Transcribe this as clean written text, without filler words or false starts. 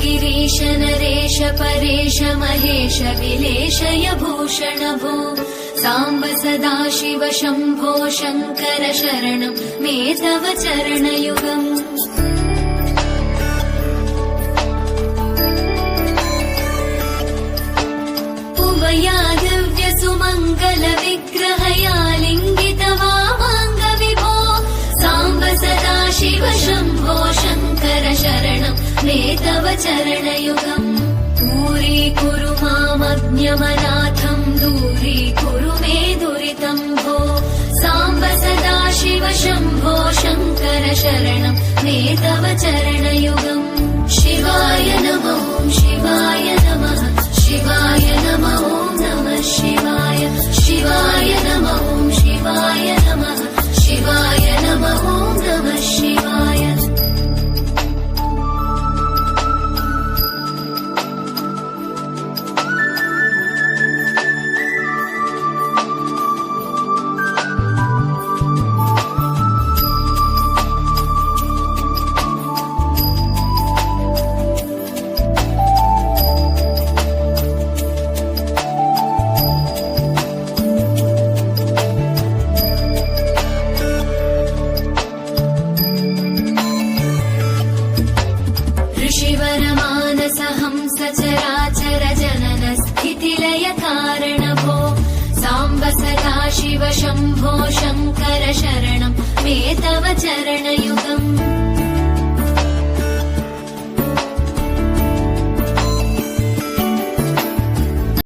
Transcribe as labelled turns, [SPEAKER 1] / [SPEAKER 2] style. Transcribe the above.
[SPEAKER 1] गिरीश नरेश परेश महेश विलेशय भूषण भो साम्ब सदाशिव शम्भो शङ्कर शरणं मे तव चरणयुगम् उमया दिव्य सुमङ्गल विग्रहया लिङ्गित वामाङ्ग विभो साम्ब सदाशिव शम्भो शङ्कर शरणं मे तव चरणयुगम् दूरीकुरु मामज्ञमनाथं दूरीकुरु मे दुरितं भो साम्ब सदाशिव शम्भो शङ्कर शरणं मे तव चरणयुगम् शिवाय नमः शिवाय नमः शिवाय नमः नमः शिवाय शिवाय नमः शिवाय नमः शिवाय नमः नमः शिवाय ऋषिवरमानसहंस चराचर जनन स्थितिलय कारण भो साम्ब सदाशिव शम्भो शङ्कर शरणं मे तव चरणयुगम्